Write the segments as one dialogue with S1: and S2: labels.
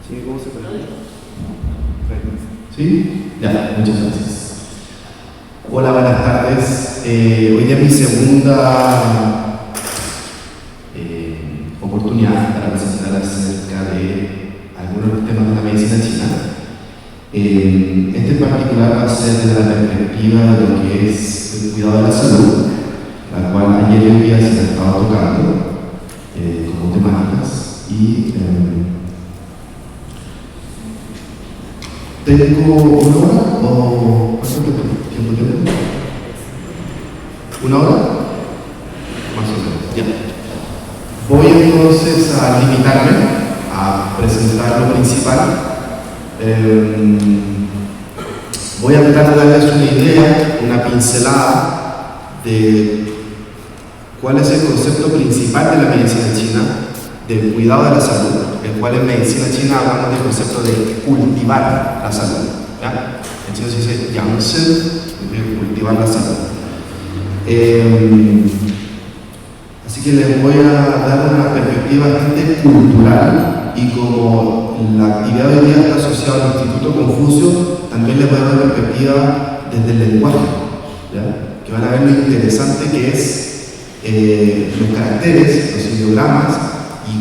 S1: ¿Sí? ¿Cómo se puede?
S2: ¿Sí? Ya, muchas gracias. Hola, buenas tardes. Hoy día es mi segunda oportunidad para presentar acerca de algunos temas de la medicina china. Este en particular va a ser desde la perspectiva de lo que es el cuidado de la salud, la cual ayer y hoy día se ha estado tocando como temáticas. Y ¿tengo una hora o cuánto tiempo tengo? ¿Una hora? Más o menos, ya. Voy entonces a limitarme a presentar lo principal. Voy a tratar de darles una idea, una pincelada de cuál es el concepto principal de la medicina china, del cuidado de la salud, el cual en medicina china hablamos del concepto de cultivar la salud. ¿Ya? En chino se dice Yangshen, cultivar la salud. Así que les voy a dar una perspectiva bastante cultural, y como la actividad de hoy día está asociada al Instituto Confucio, también les voy a dar una perspectiva desde el lenguaje, ¿ya? Que van a ver lo interesante que es los caracteres, los ideogramas y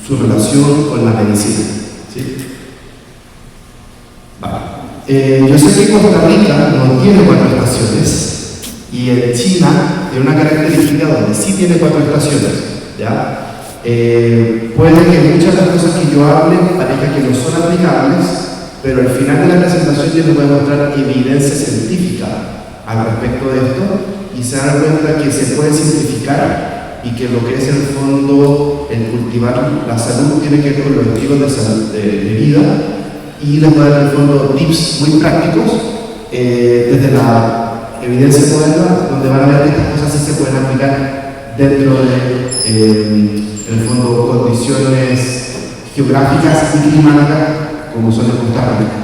S2: su relación con la medicina. ¿Sí? Vale. Yo sé que Costa Rica no tiene 4 estaciones, y en China tiene una característica donde sí tiene 4 estaciones. ¿Ya? Puede que muchas de las cosas que yo hable parezca que no son aplicables, pero al final de la presentación yo les voy a mostrar evidencia científica al respecto de esto, y se dan cuenta que se puede simplificar, y que lo que es en el fondo el cultivar la salud tiene que ver con los estilos de, salud, de vida, y les voy a dar en el fondo tips muy prácticos desde la evidencia moderna, donde van a ver que estas cosas sí se pueden aplicar dentro de en el fondo condiciones geográficas y climáticas como son en Costa Rica.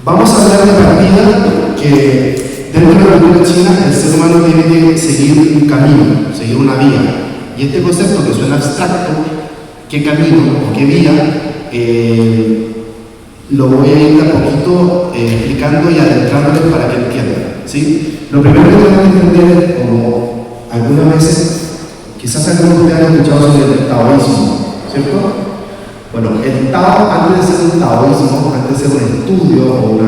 S2: Vamos a hablar de partida que dentro de la cultura china el ser humano tiene que seguir un camino, seguir una vía. Y este concepto que suena abstracto, qué camino o qué vía, lo voy a ir de a poquito explicando y adentrándoles para que entiendan. ¿Sí? Lo primero que tenemos que entender, como algunas veces, quizás algunos de ustedes han escuchado sobre el taoísmo, ¿cierto? Bueno, el Tao, antes de ser un taoísmo, antes de ser un estudio o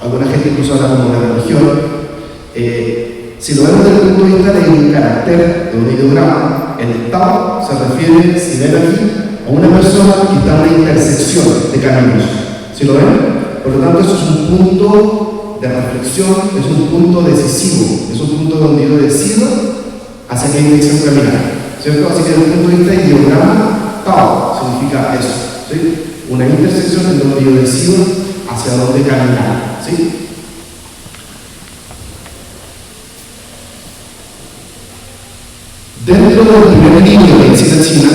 S2: alguna gente incluso habla como una religión, si lo vemos desde el punto de vista de un carácter, de un ideograma, el Tao se refiere, si ven aquí, a una persona que está en una intersección de caminos. ¿Sí lo ven? Por lo tanto, eso es un punto de reflexión, es un punto decisivo, es un punto donde yo decido hacia qué dirección caminar, ¿cierto? Así que desde el punto de vista ideograma, Tao significa eso, ¿sí? Una intersección en donde yo decido hacia dónde caminar, ¿sí? Dentro del primer libro de medicina china,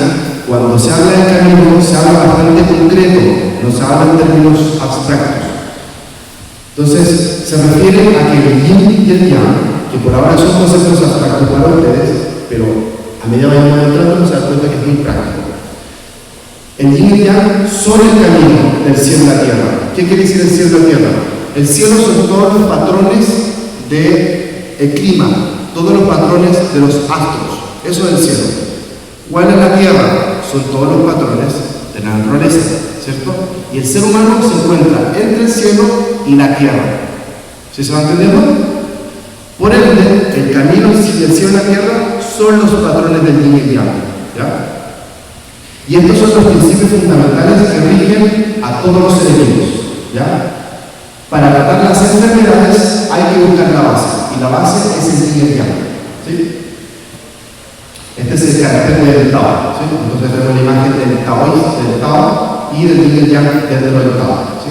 S2: cuando se habla de camino, se habla bastante concreto, no se habla en términos abstractos. Entonces, se refiere a que el yin y el yang, que por ahora son conceptos abstractos para ustedes, pero a medida que vayamos entrando se dan cuenta que es muy práctico. El yin y el yang son el camino del cielo a la tierra. ¿Qué quiere decir el cielo a la tierra? El cielo son todos los patrones del clima, todos los patrones de los astros. Eso es el cielo. ¿Cuál es la tierra? Son todos los patrones de la naturaleza, ¿cierto? Y el ser humano se encuentra entre el cielo y la tierra. ¿Sí se va entendiendo? Por ende, el camino del cielo a la tierra son los patrones del yin y el yang, ¿ya? Y estos son los principios fundamentales que rigen a todos los seres vivos, ¿ya? Para tratar las enfermedades hay que buscar la base, y la base es el yin y el yang, ¿sí? Este es el carácter del Tao, ¿sí? Entonces tenemos la imagen del Tao y del yin y el yang dentro del Tao, ¿sí?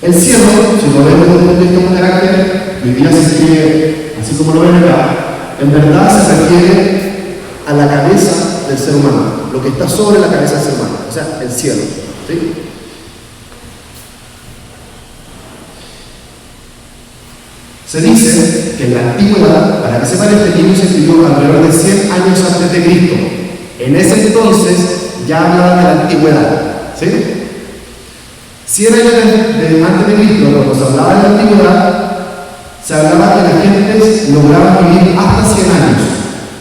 S2: El cielo, si lo vemos desde el punto de vista de un carácter, hoy día se escribe así como lo ven acá. En verdad se refiere a la cabeza del ser humano, lo que está sobre la cabeza del ser humano, o sea, el cielo, ¿sí? Se dice que en la antigüedad, para que sepan, este libro se escribió alrededor de 100 años antes de Cristo, En ese entonces ya hablaba de la antigüedad, ¿sí? 100 años antes de Cristo, cuando se hablaba de la antigüedad, se hablaba que la gente lograba vivir hasta 100 años,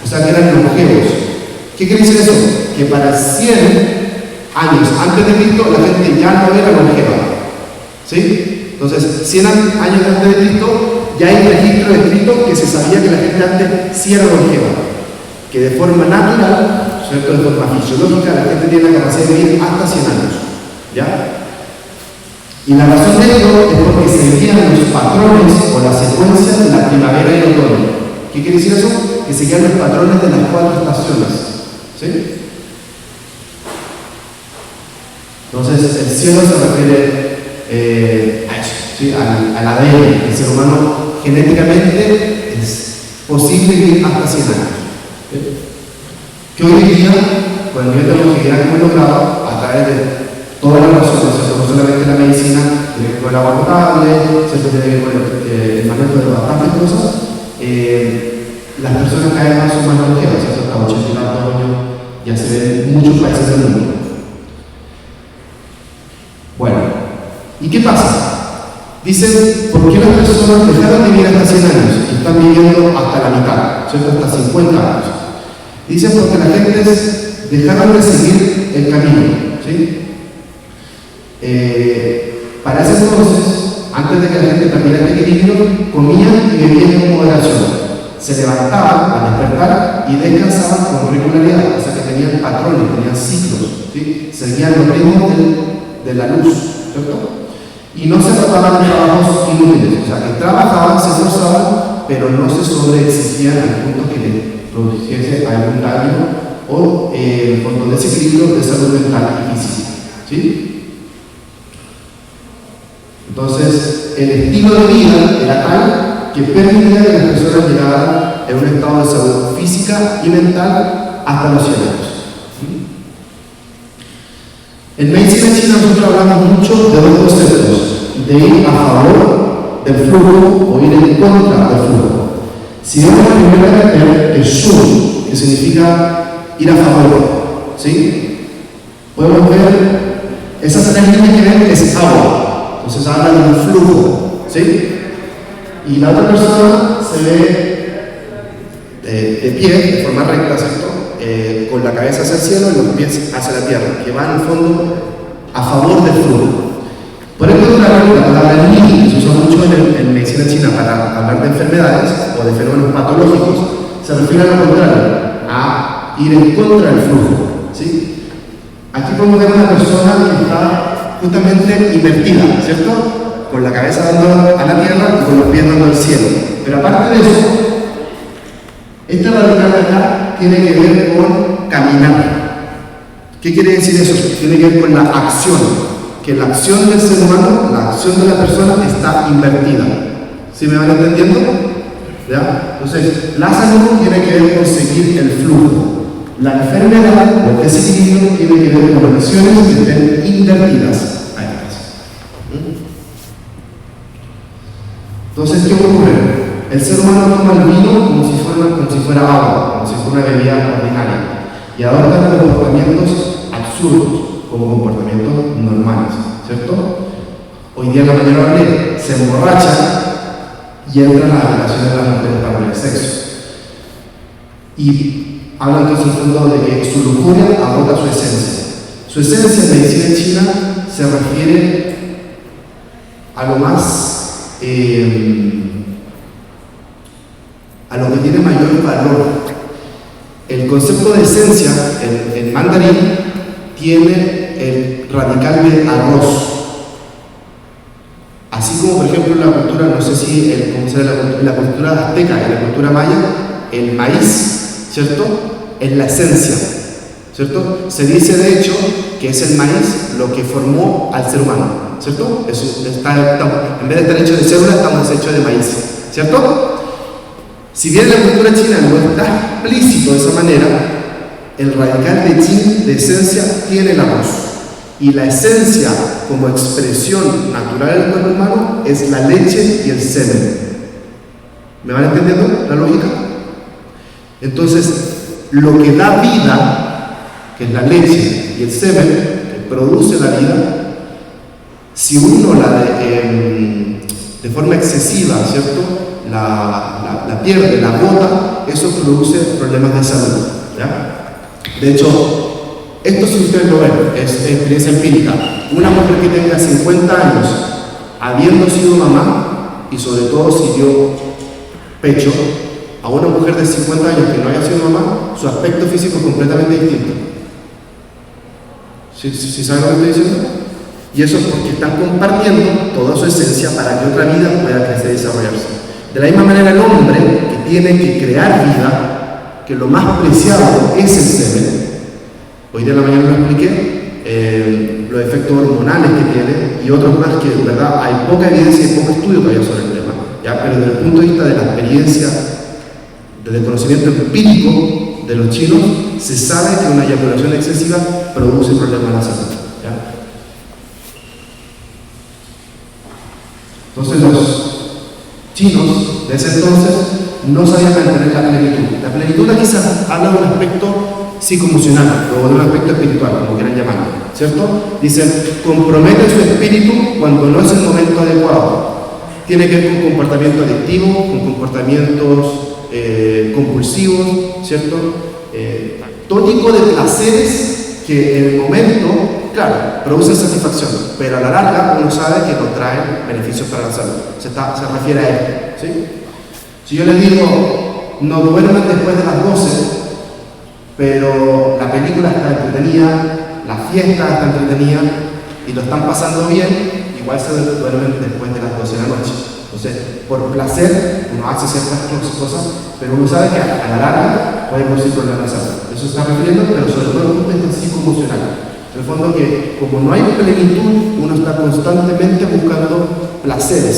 S2: o sea que eran longevos. ¿Qué quiere decir eso? Que para 100 años antes de Cristo la gente ya no era longeva, ¿sí? Entonces, 100 años antes de Cristo ya hay registro escrito que se sabía que la gente antes sí era longeva, que de forma natural, ¿cierto? De forma fisiológica, la gente tiene la capacidad de vivir hasta 100 años, ¿ya? Y la razón de esto es porque seguían los patrones o la secuencia de la primavera y el otoño. ¿Qué quiere decir eso? Que seguían los patrones de las 4 estaciones, ¿sí? Entonces, el cielo se refiere a eso, ¿sí? Al ADN. El ser humano genéticamente es posible vivir hasta 100 años. ¿Sí? Que hoy en día, con el nivel de longevidad que hemos logrado, a través de todas las razones, no solamente la medicina, tiene que ver con el agua potable, tiene que ver con el manejo de bastantes cosas, las personas cada vez más son más longevas, hasta 80 y tantos años ya se ven en muchos países del mundo. Bueno, ¿y qué pasa? Dicen, ¿por qué las personas dejaron de vivir hasta 100 años y están viviendo hasta la mitad, ¿cierto? Hasta 50 años? Dicen porque la gente dejaron de seguir el camino, ¿sí? Para ese entonces, antes de que la gente perdiera el equilibrio, comían y bebían con moderación. Se levantaban al despertar y descansaban con regularidad, o sea que tenían patrones, tenían ciclos, ¿sí? Seguían los ritmos de la luz, ¿cierto? Y no se trataban de trabajos inútiles, o sea que trabajaban, se esforzaban, pero no se sobreexigían al punto que les produciese algún daño o con desequilibrio de salud mental y física, ¿sí? Entonces, el estilo de vida era tal que permitía que las personas llegaran en un estado de salud física y mental hasta los 100 años. En medicina china nosotros hablamos mucho de 2 conceptos, de ir a favor del flujo o ir en contra del flujo. Si vemos la primera letra, que es Shun, que significa ir a favor, ¿sí? Podemos ver esas 3 líneas que ven es agua. Entonces habla de un flujo, ¿sí? Y la otra persona se ve de pie, de forma recta, ¿cierto? Con la cabeza hacia el cielo y los pies hacia la tierra, que va en el fondo a favor del flujo. Por el contrario, la palabra Ni, que se usa mucho en medicina china para hablar de enfermedades o de fenómenos patológicos, se refiere a lo contrario, a ir en contra del flujo, ¿sí? Aquí podemos ver una persona que está justamente invertida, ¿cierto? Con la cabeza dando a la tierra y con los pies dando al cielo. Pero aparte de eso, esta radical de acá tiene que ver con caminar. ¿Qué quiere decir eso? Tiene que ver con la acción. Que la acción del ser humano, la acción de la persona está invertida. ¿Sí me van entendiendo? ¿Ya? Entonces, la salud tiene que ver con seguir el flujo. La enfermedad o el desequilibrio tiene que ver con acciones que estén invertidas a estas. Entonces, ¿qué ocurre? El ser humano toma el vino como si fuera agua, como si fuera una bebida ordinaria, y adopta comportamientos absurdos como comportamientos normales, ¿cierto? Hoy día la mayoría hablé, se emborracha y entran a las relaciones de las mujeres para el sexo. Y habla entonces en fondo de que su lujuria agota su esencia. Su esencia en medicina china se refiere a lo más, a lo que tiene mayor valor. El concepto de esencia en mandarín tiene el radical de arroz. Así como por ejemplo en la cultura, no sé si como será la cultura azteca y la cultura maya, el maíz, ¿cierto? Es la esencia, ¿cierto? Se dice de hecho que es el maíz lo que formó al ser humano, ¿cierto? En vez de estar hecho de célula, estamos hechos de maíz, ¿cierto? Si bien la cultura china no está explícito de esa manera, el radical de Qin, de esencia, tiene el arroz. Y la esencia, como expresión natural del cuerpo humano, es la leche y el semen. ¿Me van entendiendo la lógica? Entonces, lo que da vida que es la leche, y el semen, que produce la vida, si uno de forma excesiva, ¿cierto?, la pierde, la bota, eso produce problemas de salud, ¿ya? De hecho, esto, si ustedes lo ven, es experiencia empírica. Una mujer que tenga 50 años, habiendo sido mamá, y sobre todo si dio pecho, a una mujer de 50 años que no haya sido mamá, su aspecto físico es completamente distinto. ¿Sí saben lo que estoy diciendo? Y eso es porque están compartiendo toda su esencia para que otra vida pueda crecer y desarrollarse. De la misma manera, el hombre, que tiene que crear vida, que lo más preciado es el semen, hoy de la mañana lo expliqué, los efectos hormonales que tiene y otros más que, de verdad, hay poca evidencia y poco estudio todavía sobre el tema, ¿ya? Pero desde el punto de vista de la experiencia, desde el conocimiento empírico de los chinos, se sabe que una eyaculación excesiva produce problemas en la salud, ¿ya? Entonces los chinos de ese entonces no sabían mantener la plenitud. La plenitud aquí habla de un aspecto psicoemocional o de un aspecto espiritual, como quieran llamarlo, ¿cierto? Dicen, compromete su espíritu cuando no es el momento adecuado. Tiene que ver con comportamiento adictivo, con comportamientos compulsivos, ¿cierto? Todo tipo de placeres que en el momento, claro, producen satisfacción, pero a la larga uno sabe que no traen beneficios para la salud. Se refiere a esto, ¿sí? Si yo les digo, no duerman después de las 12, pero la película está entretenida, la fiesta está entretenida y lo están pasando bien, igual se duermen después de las 12 de la noche. Entonces, por placer, uno hace ciertas cosas, pero uno sabe que a la larga puede producir problemas de salud. Eso se está refiriendo, pero sobre todo desde un punto de vista psicoemocional. En el fondo que, como no hay plenitud, uno está constantemente buscando placeres.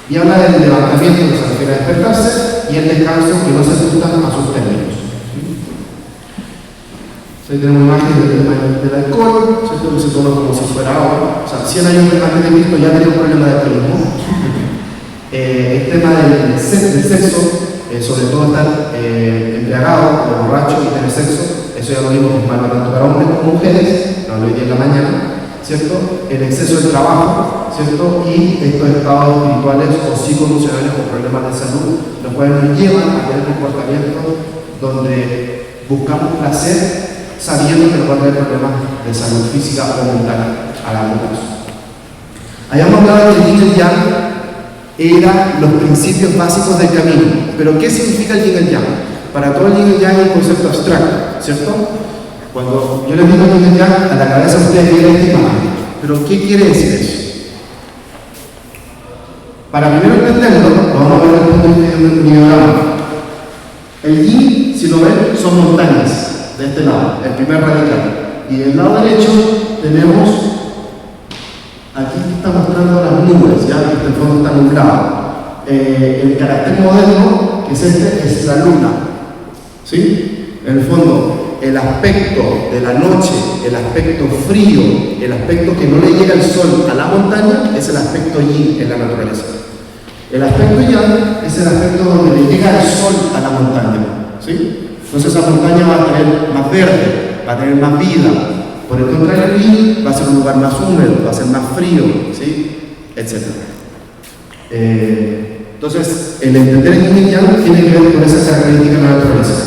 S2: Y habla del levantamiento, que se refiere a despertarse, y el descanso, que no se ajustan a sus términos. Ahí tenemos imágenes del alcohol, ¿cierto? Que se toma como si fuera agua. O sea, 100 años antes de Cristo ya tenía un problema de alcoholismo. El tema del sexo, sobre todo estar embriagado o borracho y tener sexo, eso ya lo vimos que es malo tanto para hombres como mujeres, lo hablé hoy día en la mañana, ¿cierto? El exceso de trabajo, ¿cierto? Y estos estados espirituales o psicoemocionales o problemas de salud, los cuales nos llevan a tener comportamientos donde buscamos placer sabiendo que nos va a traer problemas de salud física o mental a largo plazo. Habíamos hablado que el yin y el yang eran los principios básicos del camino, pero ¿qué significa el yin y el yang? Para todo el yin y el yang es un concepto abstracto, ¿cierto? Cuando yo les digo yin y el yang, a la cabeza ustedes vienen esta imagen, pero ¿qué quiere decir eso? Para primero entenderlo, lo vamos a ver desde el punto de vista de un diagrama. El yin, si lo ven, son montañas. De este lado, el primer radical. Y del lado derecho tenemos, aquí está mostrando las nubes, ya que en el fondo está nublado. El carácter moderno, que es este, es la luna. ¿Sí? En el fondo, el aspecto de la noche, el aspecto frío, el aspecto que no le llega el sol a la montaña, es el aspecto yin en la naturaleza. El aspecto yang es el aspecto donde le llega el sol a la montaña. ¿Sí? Entonces esa montaña va a tener más verde, va a tener más vida. Por el contrario, el yin va a ser un lugar más húmedo, va a ser más frío, ¿sí? Etc. Entonces, el entender el yin y yang tiene que ver con esa característica de la naturaleza.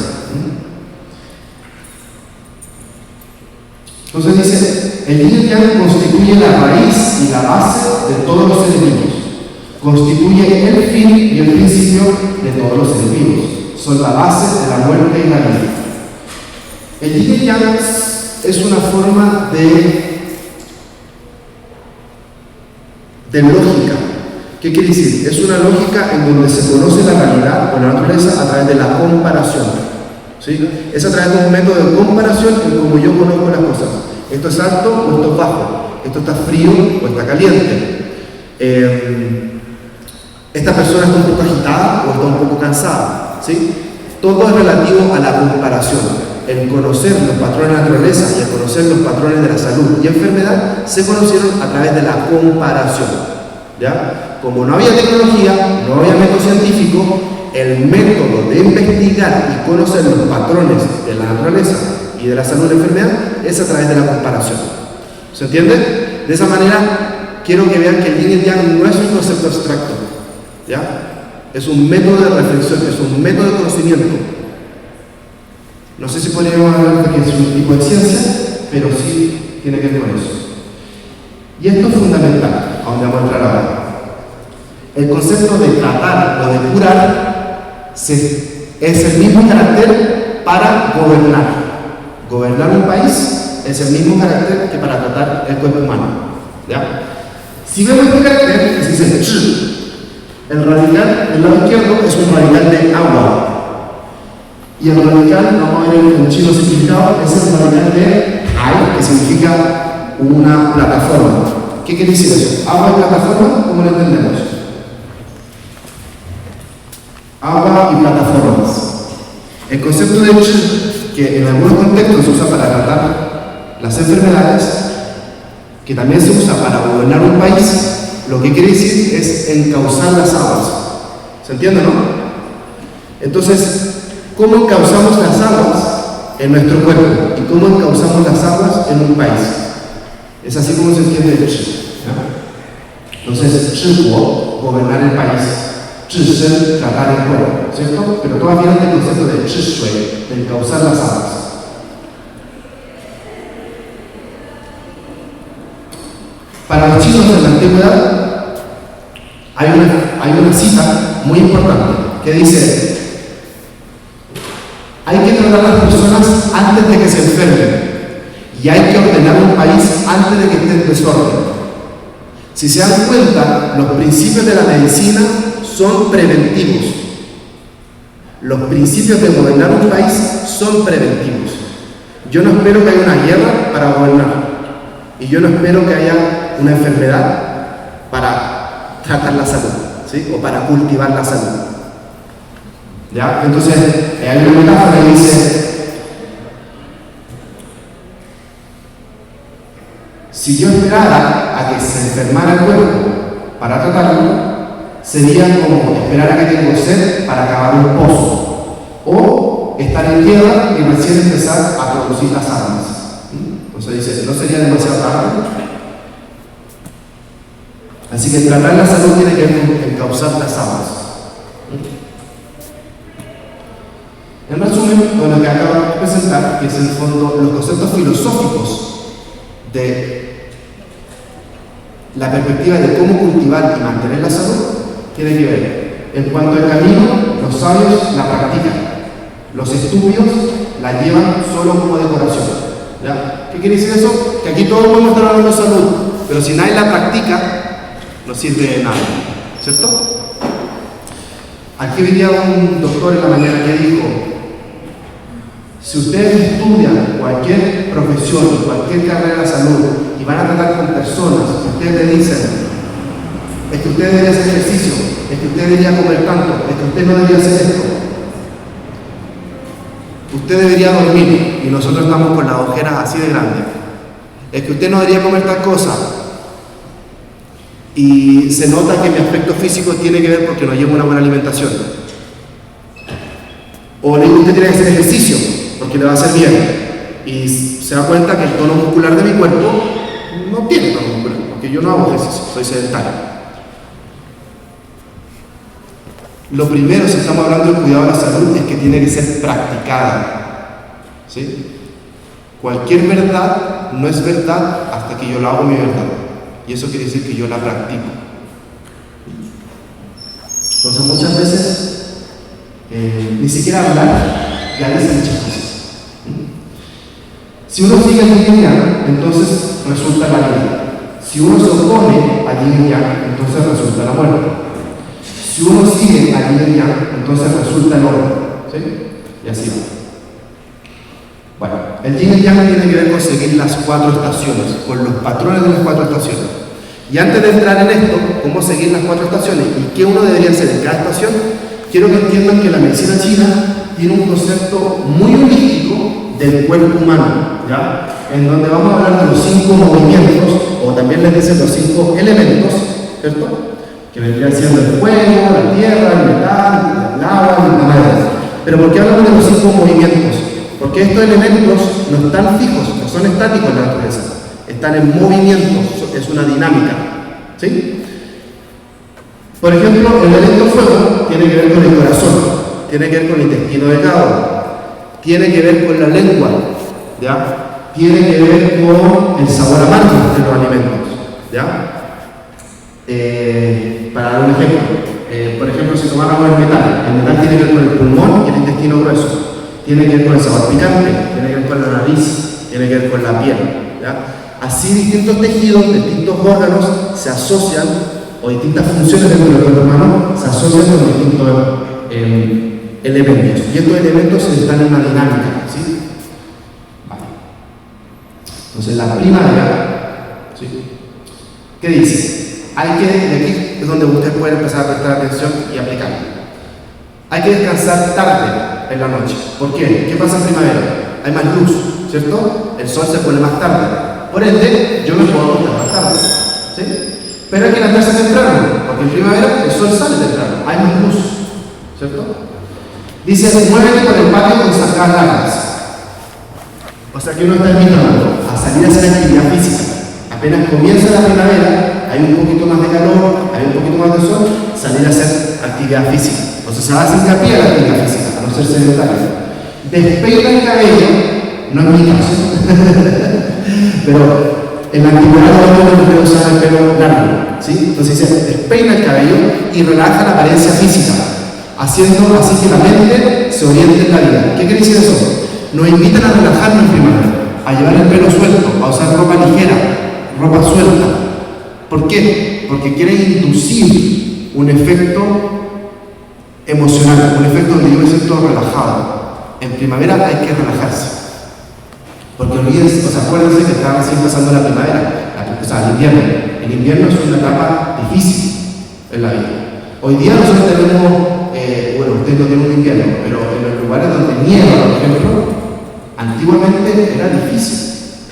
S2: Entonces dice, el yin y yang constituye la raíz y la base de todos los seres vivos. Constituye el fin y el principio de todos los seres vivos. Son la base de la muerte y la vida. El yin y yang es una forma de lógica. ¿Qué quiere decir? Es una lógica en donde se conoce la realidad o la naturaleza a través de la comparación. ¿Sí? Es a través de un método de comparación en cómo yo conozco las cosas. Esto es alto o esto es bajo. Esto está frío o está caliente. Esta persona está un poco agitada o está un poco cansada. ¿Sí? Todo es relativo a la comparación. El conocer los patrones de la naturaleza y el conocer los patrones de la salud y enfermedad se conocieron a través de la comparación. ¿Ya? Como no había tecnología, no había método científico, el método de investigar y conocer los patrones de la naturaleza y de la salud de la enfermedad es a través de la comparación. ¿Se entiende? De esa manera, quiero que vean que el yin y el yang no es un concepto abstracto, ¿ya? Es un método de reflexión, es un método de conocimiento. No sé si podríamos hablar de que es un tipo de ciencia, pero sí tiene que ver con eso. Y esto es fundamental, a donde vamos a entrar ahora. El concepto de tratar o de curar es el mismo carácter para gobernar. Gobernar un país es el mismo carácter que para tratar el cuerpo humano, ¿ya? Si vemos este carácter, que se dice zhi, el radical del lado izquierdo es un radical de agua. Y el radical, vamos a ver en chino significado, es el radical de ai, que significa una plataforma. ¿Qué quiere decir eso? Agua y plataforma, ¿cómo lo entendemos? Agua y plataformas. El concepto de chi, que en algunos contextos se usa para tratar las enfermedades, que también se usa para gobernar un país, lo que quiere decir es encauzar las aguas. ¿Se entiende, no? Entonces, ¿cómo encauzamos las aguas en nuestro cuerpo? ¿Y cómo encauzamos las aguas en un país? Es así como se entiende el chi, ¿no? Entonces, chi guo, gobernar el país. Zhi shen, tratar el cuerpo, ¿cierto? Pero todavía viene el concepto de zhi shui, de encauzar las aguas. Para los chinos en la antigüedad hay una cita muy importante que dice: hay que tratar a las personas antes de que se enfermen y hay que ordenar un país antes de que esté en desorden. Si se dan cuenta, los principios de la medicina son preventivos. Los principios de gobernar un país son preventivos. Yo no espero que haya una guerra para gobernar. Y yo no espero que haya una enfermedad para tratar la salud, ¿sí? O para cultivar la salud. ¿Ya? Entonces, hay una metáfora que dice: si yo esperara a que se enfermara el cuerpo para tratarlo, sería como esperar a que tengo sed para cavar un pozo, o estar en tierra y recién empezar a producir las armas. Entonces dice, ¿no sería demasiado tarde? Así que tratar la salud tiene que ver con encauzar las aguas. En resumen, con lo que acabo de presentar, que es en el fondo los conceptos filosóficos de la perspectiva de cómo cultivar y mantener la salud, tiene que ver. En cuanto al camino, los sabios la practican, los estúpidos la llevan solo como decoración. ¿Ya? ¿Qué quiere decir eso? Que aquí todos podemos estar hablando de salud, pero si nadie la practica, no sirve de nada, ¿cierto? Aquí venía un doctor en la mañana que dijo: si ustedes estudian cualquier profesión, cualquier carrera de salud y van a tratar con personas, ustedes le dicen: es que usted debería hacer ejercicio, es que usted debería comer tanto, es que usted no debería hacer esto, usted debería dormir, y nosotros estamos con las ojeras así de grandes, es que usted no debería comer tal cosa, y se nota que mi aspecto físico tiene que ver porque no llevo una buena alimentación, o le digo: usted tiene que hacer ejercicio porque le va a hacer bien, y se da cuenta que el tono muscular de mi cuerpo no tiene tono muscular, porque yo no hago ejercicio, soy sedentario. Lo primero, si estamos hablando del cuidado de la salud, es que tiene que ser practicada, ¿sí? Cualquier verdad no es verdad hasta que yo la hago mi verdad, y eso quiere decir que yo la practico. Entonces muchas veces ni siquiera hablar ya dicen muchas cosas. Si uno sigue el yin y yang, entonces resulta la vida. Si uno se opone al yin y yang, entonces resulta la muerte. Si uno sigue al yin y yang, entonces resulta el orden, ¿sí? Y así va. Bueno, el yin y yang tiene que ver con seguir las 4 estaciones, con los patrones de las 4 estaciones. Y antes de entrar en esto, cómo seguir las 4 estaciones y qué uno debería hacer en cada estación, quiero que entiendan que la medicina china tiene un concepto muy holístico del cuerpo humano, ¿ya? En donde vamos a hablar de los 5 movimientos, o también les dicen los 5 elementos, ¿cierto? Que vendrían siendo el fuego, la tierra, el metal, el agua y la madera. Pero ¿por qué hablamos de los 5 movimientos? Porque estos elementos no están fijos, no son estáticos en la naturaleza, están en movimiento, es una dinámica. ¿Sí? Por ejemplo, el elemento fuego tiene que ver con el corazón, tiene que ver con el intestino delgado, tiene que ver con la lengua, ¿ya? Tiene que ver con el sabor amargo de los alimentos, ¿ya? Para dar un ejemplo, por ejemplo, si tomáramos el metal tiene que ver con el pulmón y el intestino grueso, tiene que ver con el sabor picante, tiene que ver con la nariz, tiene que ver con la piel, ¿ya? Así distintos tejidos, distintos órganos se asocian, o distintas funciones dentro del cuerpo humano se asocian con distintos elementos. Y estos elementos están en una dinámica, ¿sí? Vale. Entonces la primavera, ¿sí? ¿Qué dice? De aquí es donde ustedes pueden empezar a prestar atención y aplicarlo. Hay que descansar tarde en la noche. ¿Por qué? ¿Qué pasa en primavera? Hay más luz, ¿cierto? El sol se pone más tarde. Por ende, yo me puedo acostar más tarde, ¿sí? Pero hay que levantarse temprano, porque en primavera el sol sale temprano, hay más luz, ¿cierto? Dice, muévete por el patio con sacar largas. O sea que uno está invitado a salir a hacer actividad física. Apenas comienza la primavera, hay un poquito más de calor, hay un poquito más de sol, salir a hacer actividad física. Entonces se va a hacer hincapié a la actividad física, a no ser sedentario. Despeina el cabello, no es mi caso, pero en la antigüedad no puede usar el pelo largo, ¿sí? Entonces dice, despeina el cabello y relaja la apariencia física, haciendo así que la mente se oriente en la vida. ¿Qué quiere decir eso? Nos invitan a relajarnos en primavera, a llevar el pelo suelto, a usar ropa ligera, ropa suelta. ¿Por qué? Porque quieren inducir un efecto emocional, un efecto donde yo me siento relajado. En primavera hay que relajarse. Porque olvídense, acuérdense que está recién pasando la primavera, el invierno. El invierno es una etapa difícil en la vida. Hoy día nosotros tenemos, ustedes no tienen un invierno, pero en los lugares donde nieva, por ejemplo, antiguamente era difícil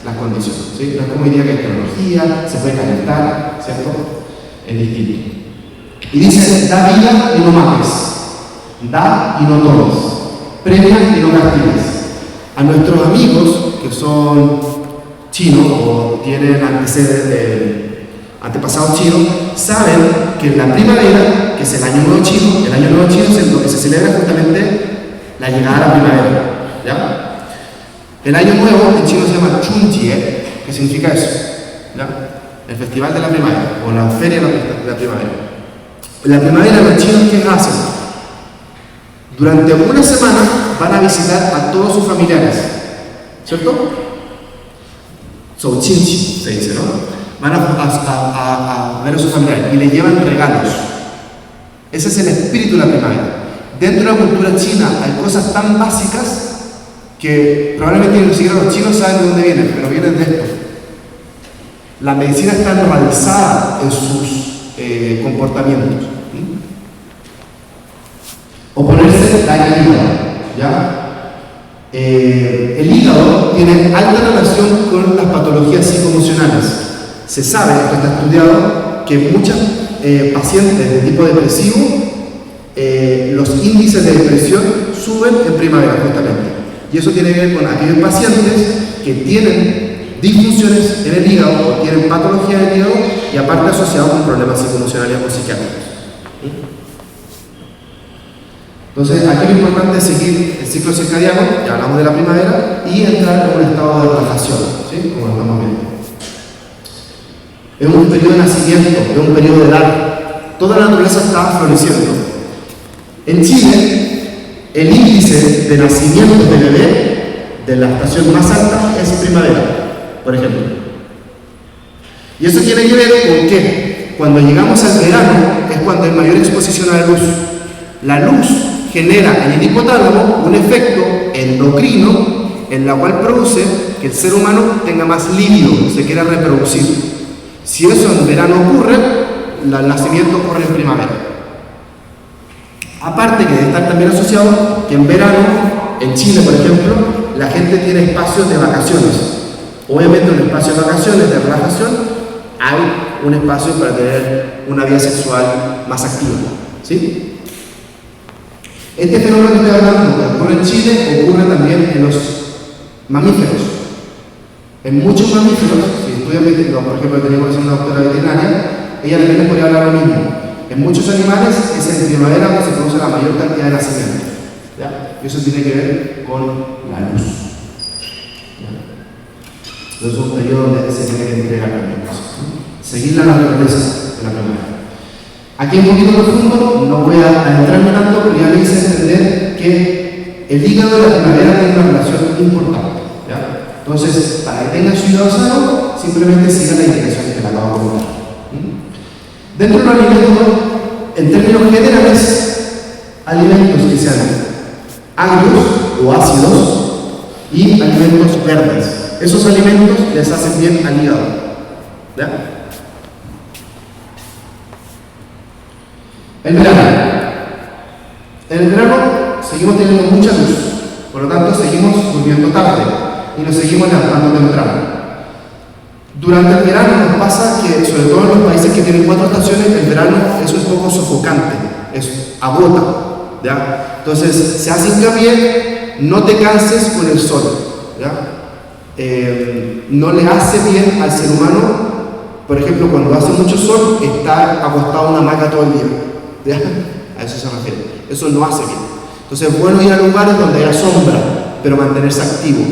S2: las condiciones, ¿sí? No es como hoy día que hay tecnología, se puede calentar, ¿cierto? Es distinto. Y dice, da vida y no mates, da y no tomes, premia y no castigues. A nuestros amigos que son chinos o tienen antepasados chinos, saben que en la primavera, que es el año nuevo chino, es lo que se celebra justamente la llegada a la primavera, ¿ya? El año nuevo en chino se llama Chunjie, que significa eso, ¿ya? El festival de la primavera, o la feria de la primavera. En la primavera los chinos, ¿qué hacen? Durante una semana van a visitar a todos sus familiares, ¿cierto? Son chinchi, se dice, ¿no? Van a ver a sus familiares y les llevan regalos. Ese es el espíritu de la primavera. Dentro de la cultura china hay cosas tan básicas que probablemente ni siquiera los chinos saben de dónde vienen, pero vienen de esto. La medicina está normalizada en sus comportamientos. Oponerse daña al hígado, ¿ya? El hígado tiene alta relación con las patologías psicoemocionales. Se sabe, esto está estudiado, que muchas pacientes de tipo depresivo, los índices de depresión suben en primavera justamente. Y eso tiene que ver con aquellos pacientes que tienen disfunciones en el hígado o tienen patología del hígado y aparte asociados con problemas psicoemocionales o psiquiátricos. Entonces, aquí lo importante es seguir el ciclo circadiano, ya hablamos de la primavera, y entrar en un estado de relajación, ¿sí? Como lo estamos viendo. Es un periodo de nacimiento, es un periodo de edad. Toda la naturaleza está floreciendo. En Chile, el índice de nacimiento de bebé de la estación más alta es primavera, por ejemplo. Y eso tiene que ver con que cuando llegamos al verano es cuando hay mayor exposición a la luz. La luz genera en el hipotálamo un efecto endocrino en la cual produce que el ser humano tenga más líbido, se quiera reproducir. Si eso en verano ocurre, el nacimiento ocurre en primavera. Aparte que debe estar también asociado que en verano, en Chile por ejemplo, la gente tiene espacios de vacaciones. Obviamente en un espacio de vacaciones, de relajación, hay un espacio para tener una vida sexual más activa, ¿sí? Este fenómeno que estoy hablando, que ocurre en Chile, ocurre también en los mamíferos. En muchos mamíferos, si estudian, por ejemplo, tenemos una doctora veterinaria, ella también les podría hablar lo mismo. En muchos animales es en primavera cuando se produce la mayor cantidad de nacimientos. ¿Ya? Y eso tiene que ver con la luz. ¿Ya? Entonces es un periodo donde se tiene que entregar la luz. Seguir la naturaleza de la primavera. Aquí un poquito profundo, no voy a entrarme tanto, pero ya me hice entender que el hígado de la primavera tiene una relación importante. ¿Ya? Entonces, para que tengan su hígado sano, simplemente sigan la indicación que le acabo de comentar. Dentro de los alimentos, en términos generales, alimentos que sean agrios o ácidos y alimentos verdes. Esos alimentos les hacen bien al hígado. ¿Ya? El verano. En el verano seguimos teniendo mucha luz, por lo tanto seguimos durmiendo tarde y nos seguimos levantando temprano. Durante el verano nos pasa que, sobre todo en los países que tienen 4 estaciones, el verano es un poco sofocante, agota, ¿ya? Entonces se hace hincapié, no te canses con el sol, ¿ya? No le hace bien al ser humano, por ejemplo, cuando hace mucho sol, estar acostado en una hamaca todo el día, ¿ya? A eso se refiere, eso no hace bien. Entonces es bueno ir a lugares donde haya sombra, pero mantenerse activo.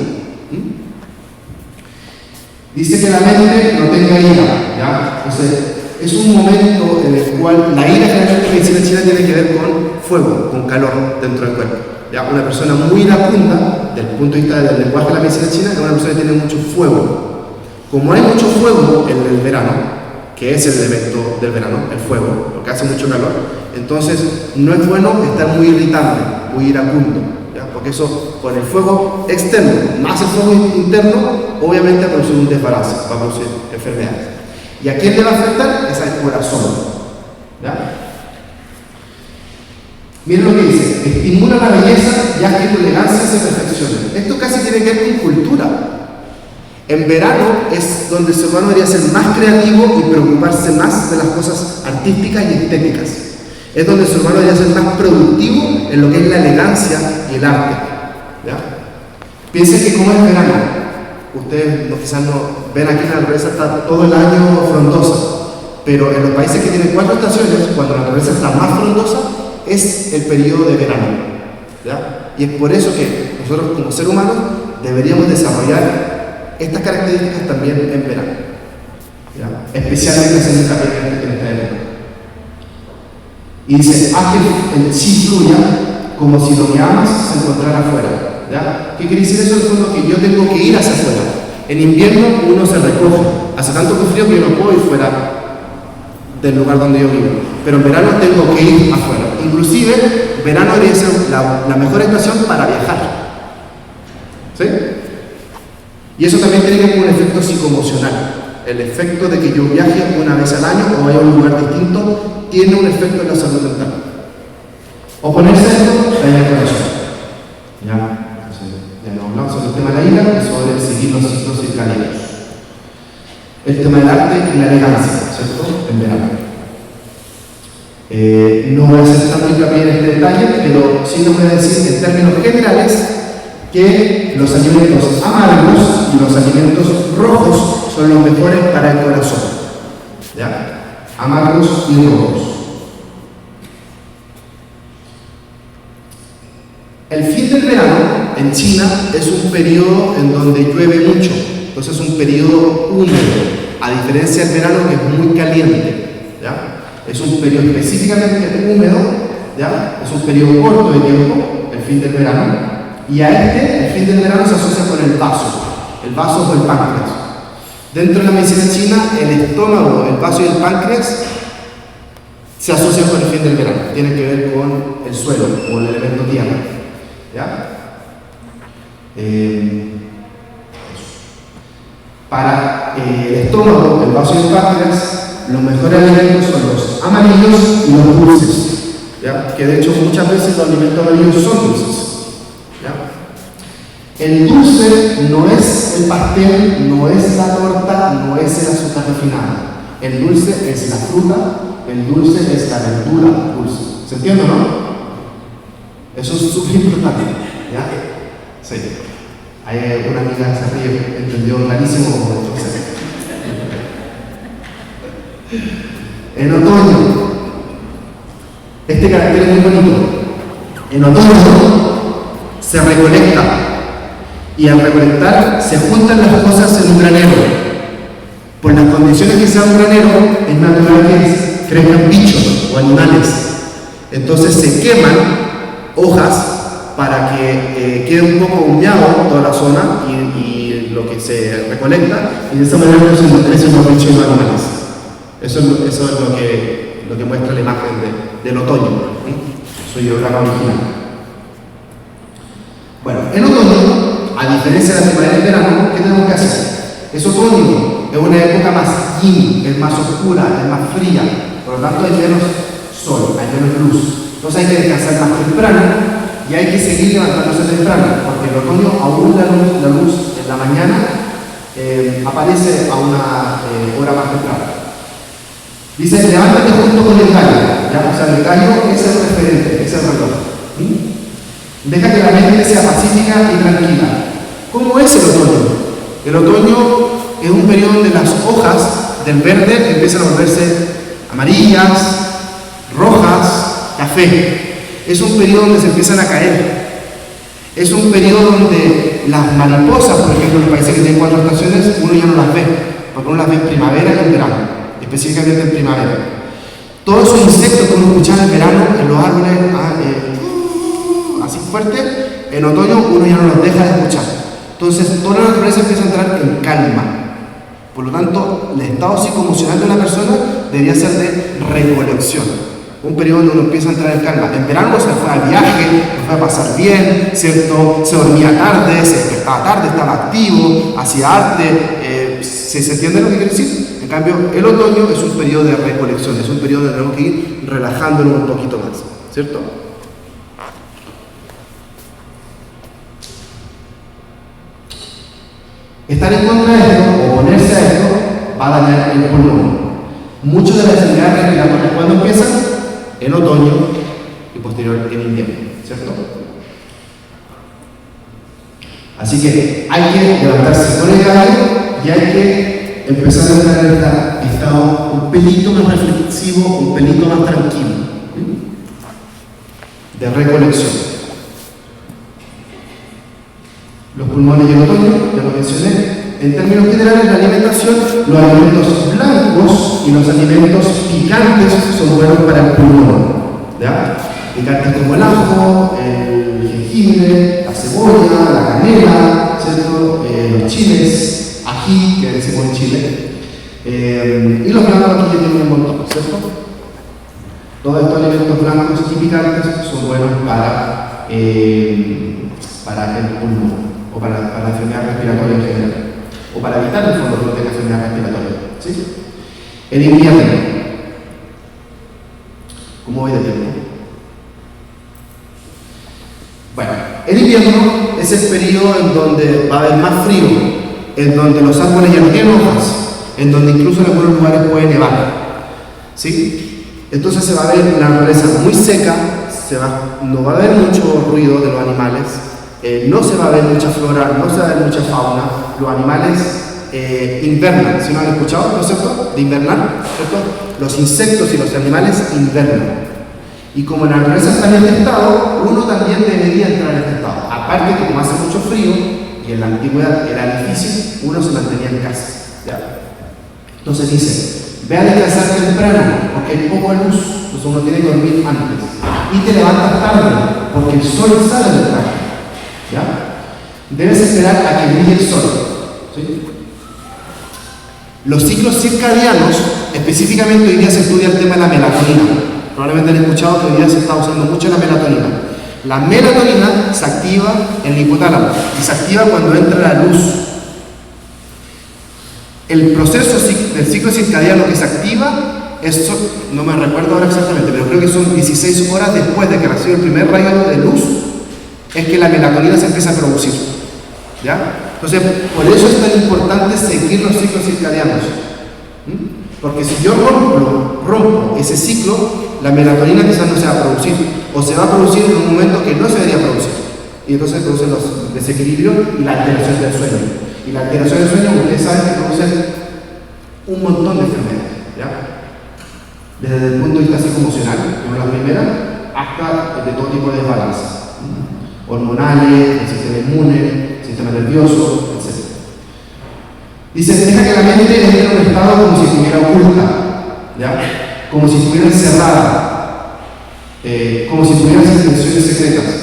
S2: Dice que la mente no tenga ira, ¿ya? Entonces, es un momento en el cual la ira generalmente en medicina china tiene que ver con fuego, con calor dentro del cuerpo. ¿Ya? Una persona muy iracunda, desde el punto de vista del lenguaje de la medicina china, es una persona que tiene mucho fuego. Como hay mucho fuego en el verano, que es el elemento del verano, el fuego, porque hace mucho calor, entonces no es bueno estar muy irritante, muy iracundo. Porque eso, con el fuego externo más el fuego interno, obviamente va a producir un desbalance, va a producir enfermedades. ¿Y a quién le va a afectar? Es al corazón. ¿Ya? Miren lo que dice: estimula la belleza ya que tu elegancia se perfeccione. Esto casi tiene que ver con cultura. En verano es donde el ser humano debería ser más creativo y preocuparse más de las cosas artísticas y estéticas. Es donde el ser humano debería ser más productivo en lo que es la elegancia y el arte. ¿Ya? Piensen que como es verano, ustedes quizás no ven aquí la naturaleza está todo el año frondosa, pero en los países que tienen 4 estaciones, cuando la naturaleza está más frondosa, es el periodo de verano. ¿Ya? Y es por eso que nosotros como seres humanos deberíamos desarrollar estas características también en verano. ¿Ya? Especialmente haciendo hincapié en esta época. Y dice, haz que el chi fluya como si lo que amas se encontrara afuera. ¿Ya? ¿Qué quiere decir eso? En el fondo que yo tengo que ir hacia afuera. En invierno uno se recoge. Hace tanto frío que yo no puedo ir fuera del lugar donde yo vivo. Pero en verano tengo que ir afuera. Inclusive, verano debería ser la mejor estación para viajar. ¿Sí? Y eso también tiene que ver con un efecto psicoemocional. El efecto de que yo viaje una vez al año o vaya a un lugar distinto tiene un efecto en la salud mental. Oponerse a esto daña el corazón. Ya no hablamos sobre el tema de la ira y sobre seguir los ciclos circadianos. El tema del arte y la elegancia, ¿cierto? En verano. No voy a hacer tanto hincapié en este detalle, pero sí les voy a decir en términos generales que los alimentos amargos y los alimentos rojos son los mejores para el corazón. ¿Ya? Amargos y rojos. El fin del verano en China es un periodo en donde llueve mucho, entonces es un periodo húmedo, a diferencia del verano que es muy caliente. ¿Ya? Es un periodo específicamente húmedo, ¿ya? Es un periodo corto de tiempo, el fin del verano. Y a el fin del verano se asocia con el vaso o el páncreas. Dentro de la medicina china, el estómago, el vaso y el páncreas se asocian con el fin del verano. Tienen que ver con el suelo o el elemento tierra. ¿Ya? Para el estómago, el vaso y el páncreas, los mejores alimentos son los amarillos y los dulces. ¿Ya? Que de hecho muchas veces los alimentos amarillos son dulces. El dulce no es el pastel, no es la torta, no es el azúcar refinado. El dulce es la fruta, el dulce es la verdura dulce. ¿Se entiende, no? Eso es súper importante, ¿ya? Sí. Hay una amiga que se ríe, entendió clarísimo cómo entonces. En otoño, este carácter es muy bonito. En otoño se recolecta y al recolectar se juntan las cosas en un granero. Por las condiciones que sea un granero, es natural que crezcan bichos o animales. Entonces se queman hojas para que quede un poco humeado toda la zona y lo que se recolecta, y de esa manera no se crecen los bichos y los animales. Eso es lo que muestra la imagen del otoño, su ideograma original. Bueno, en otoño, a diferencia de la primavera y el verano, ¿qué tenemos que hacer? Es otoño, es una época más yin, es más oscura, es más fría, por lo tanto hay menos sol, hay menos luz. Entonces hay que descansar más temprano y hay que seguir levantándose temprano, porque en el otoño aún la luz en la mañana aparece a una hora más temprana. Dice, levántate junto con el gallo, ¿ya? O sea, el gallo es el referente, es el reloj. Deja que la mente sea pacífica y tranquila. ¿Cómo es el otoño? El otoño es un periodo donde las hojas del verde empiezan a volverse amarillas, rojas, café. Es un periodo donde se empiezan a caer. Es un periodo donde las mariposas, por ejemplo, en los países que tienen 4 estaciones, uno ya no las ve, porque uno las ve en primavera y en verano, específicamente en primavera. Todos esos insectos que uno escuchaba en verano, en los árboles, así fuerte, en otoño uno ya no los deja de escuchar. Entonces, toda la naturaleza empieza a entrar en calma. Por lo tanto, el estado psicoemocional de la persona debería ser de recolección. Un periodo donde uno empieza a entrar en calma. En verano se fue al viaje, se fue a pasar bien, ¿cierto? Se dormía tarde, se despertaba tarde, estaba activo, hacía arte. ¿Se entiende lo que quiere decir? En cambio, el otoño es un periodo de recolección, es un periodo donde tenemos que ir relajándonos un poquito más, ¿cierto? Estar en contra de esto, oponerse a esto, va a dañar el pulmón. Muchas de las enfermedades respiratorias, ¿cuándo empiezan? En otoño y posterior en invierno, ¿cierto? Así que hay que levantarse con el gallo y hay que empezar a entrar en este estado un pelito más reflexivo, un pelito más tranquilo, de recolección. Los pulmones y el otoño, ya lo mencioné. En términos generales, la alimentación, los alimentos blancos y los alimentos picantes son buenos para el pulmón, ¿ya? Picantes como el ajo, el jengibre, la cebolla, la canela, ¿cierto? Los chiles, ají, que decimos en Chile, y los blancos aquí tienen un montón, ¿cierto? Todos estos alimentos blancos y picantes son buenos para el pulmón, o para la enfermedad respiratoria en general, o para evitar el fondo que no tenga enfermedad respiratoria, ¿sí? En invierno, ¿cómo voy de tiempo? Bueno, el invierno es el periodo en donde va a haber más frío, en donde los árboles ya no tienen hojas, en donde incluso en algunos lugares puede nevar, ¿sí? Entonces se va a ver la naturaleza muy seca, no va a haber mucho ruido de los animales, no se va a ver mucha flora, no se va a ver mucha fauna, los animales invernan, si no han escuchado, ¿no es cierto? De invernar, ¿cierto? Los insectos y los animales invernan. Y como la naturaleza está en este estado, uno también debería entrar en este estado. Aparte que como hace mucho frío, y en la antigüedad era difícil, uno se mantenía en casa, ¿ya? Entonces dice, ve a descansar temprano, porque hay poco luz, entonces uno tiene que dormir antes. Y te levantas tarde, porque el sol sale del traje. ¿Ya? Debes esperar a que brille el sol, ¿sí? Los ciclos circadianos, específicamente hoy día se estudia el tema de la melatonina. Probablemente han escuchado que hoy día se está usando mucho la melatonina. La melatonina se activa en el hipotálamo y se activa cuando entra la luz. El proceso del ciclo circadiano que se activa, no me recuerdo ahora exactamente, pero creo que son 16 horas después de que recibe el primer rayo de luz, es que la melatonina se empieza a producir, ¿ya? Entonces, por eso es tan importante seguir los ciclos circadianos, porque si yo rompo ese ciclo, la melatonina quizás no se va a producir, o se va a producir en un momento que no se debería producir. Y entonces producen los desequilibrios y la alteración del sueño. Y la alteración del sueño, ustedes saben que produce un montón de enfermedades, ¿ya? Desde el punto de vista psicoemocional, como la primera, hasta de todo tipo de desbalance. Hormonales, el sistema inmune, el sistema nervioso, etc. Dice, deja que la mente entre en un estado como si estuviera oculta, ¿ya? Como si estuviera encerrada, como si tuvieran intenciones secretas.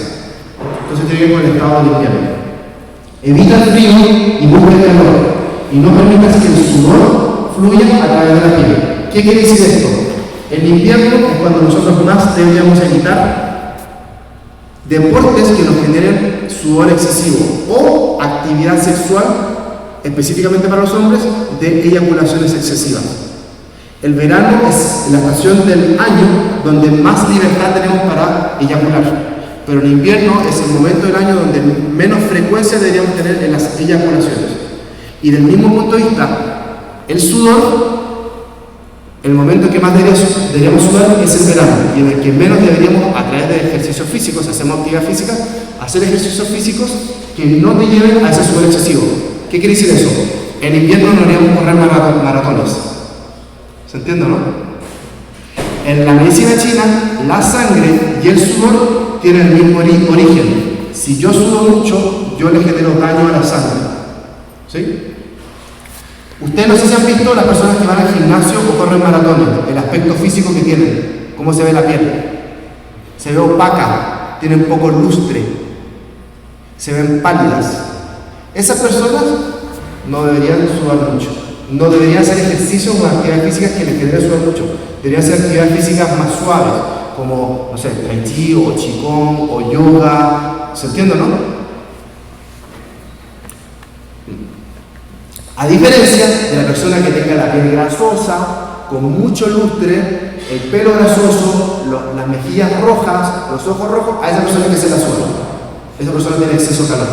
S2: Entonces tiene que ver con el estado del invierno. Evita el frío y busca el calor, y no permitas que el sudor fluya a través de la piel. ¿Qué quiere decir esto? El invierno es cuando nosotros más deberíamos evitar deportes que nos generen sudor excesivo o actividad sexual, específicamente para los hombres, de eyaculaciones excesivas. El verano es la estación del año donde más libertad tenemos para eyacular, pero el invierno es el momento del año donde menos frecuencia deberíamos tener en las eyaculaciones. Y del mismo punto de vista, el sudor, el momento que más deberíamos sudar es el verano, y en el que menos deberíamos, a través de ejercicios físicos, hacemos actividad física, hacer ejercicios físicos que no te lleven a ese sudor excesivo. ¿Qué quiere decir eso? En invierno no deberíamos correr maratones. ¿Se entiende, no? En la medicina china, la sangre y el sudor tienen el mismo origen. Si yo sudo mucho, yo le genero daño a la sangre. ¿Sí? Ustedes no sé si han visto las personas que van al gimnasio o corren maratones, el aspecto físico que tienen, cómo se ve la piel. Se ve opaca, tienen poco lustre, se ven pálidas. Esas personas no deberían sudar mucho, no deberían hacer ejercicios o actividades físicas que les generen sudar mucho. Deberían hacer actividades físicas más suaves, como, no sé, tai chi o qigong o yoga. ¿Se entiende, no? A diferencia de la persona que tenga la piel grasosa, con mucho lustre, el pelo grasoso, las mejillas rojas, los ojos rojos, a esa persona que se la suda. Esa persona tiene exceso de calor.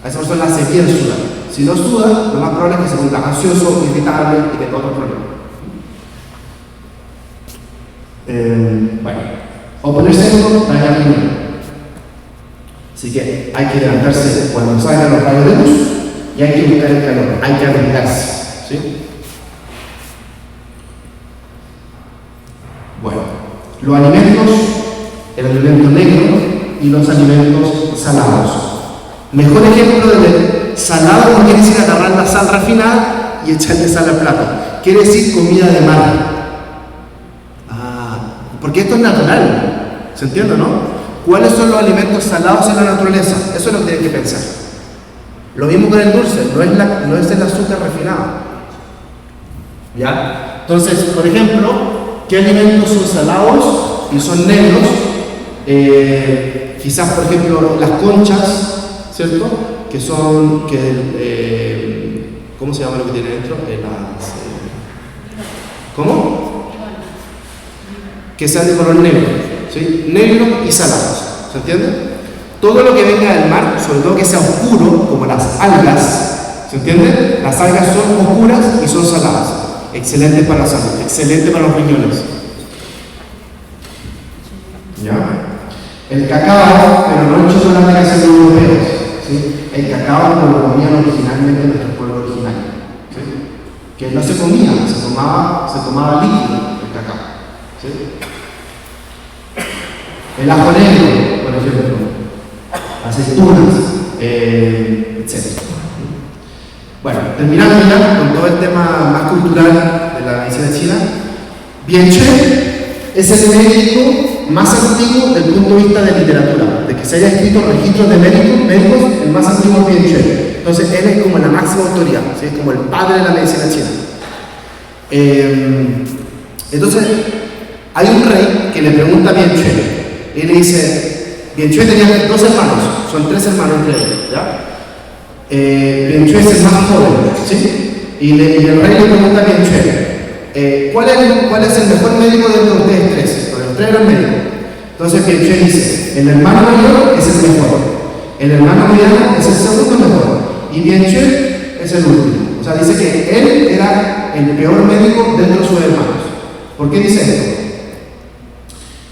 S2: A esa persona hace bien sudar. Si no suda, lo más probable es que se ponga ansioso, irritable y tenga otro problema. Bueno, oponerse a daña el riñón. Así que hay que levantarse cuando salgan los rayos de luz. Y hay que buscar el calor, hay que abrigarse, ¿sí? Bueno, los alimentos, el alimento negro y los alimentos salados. Mejor ejemplo de salado no quiere decir agarrar la sal refinada y echarle sal al plato. Quiere decir comida de mar. Porque esto es natural, ¿se entiende, no? ¿Cuáles son los alimentos salados en la naturaleza? Eso es lo que tienen que pensar. Lo mismo con el dulce, no es el azúcar refinado. ¿Ya? Entonces, por ejemplo, ¿qué alimentos son salados y son negros? Quizás, por ejemplo, las conchas, ¿cierto? Que son, ¿cómo se llama lo que tiene dentro? ¿Cómo? Que sean de color negro, ¿sí? Negro y salados, ¿se entiende? Todo lo que venga del mar, sobre todo que sea oscuro, como las algas, ¿se entiende? Las algas son oscuras y son saladas. Excelentes para la salud, excelente para los riñones. ¿Ya? El cacao, pero no el chocolate que hacen los europeos, ¿sí? El cacao como lo comían originalmente nuestro pueblo original, ¿sí? Que no se comía, se tomaba líquido el cacao, ¿sí? El ajo negro, por ejemplo, aceitunas, etc. Bueno, terminando ya con todo el tema más cultural de la medicina china, Biancheng es el médico más antiguo desde el punto de vista de literatura, de que se haya escrito registros de médicos, el más antiguo es Biancheng. Entonces él es como la máxima autoridad, ¿sí? Es como el padre de la medicina china. Entonces hay un rey que le pregunta a Biancheng y le dice, Biancheng tenía 2 hermanos, son 3 hermanos entre ellos, ¿ya? Biancheng es el más joven, ¿sí? Y el rey le pregunta a Biancheng, ¿cuál es el mejor médico de ustedes 3? Porque los 3 eran médicos. Entonces Biancheng dice, el hermano mayor es el mejor, el hermano mediano es el segundo mejor, y Biancheng es el último. O sea, dice que él era el peor médico dentro de sus hermanos. ¿Por qué dice esto?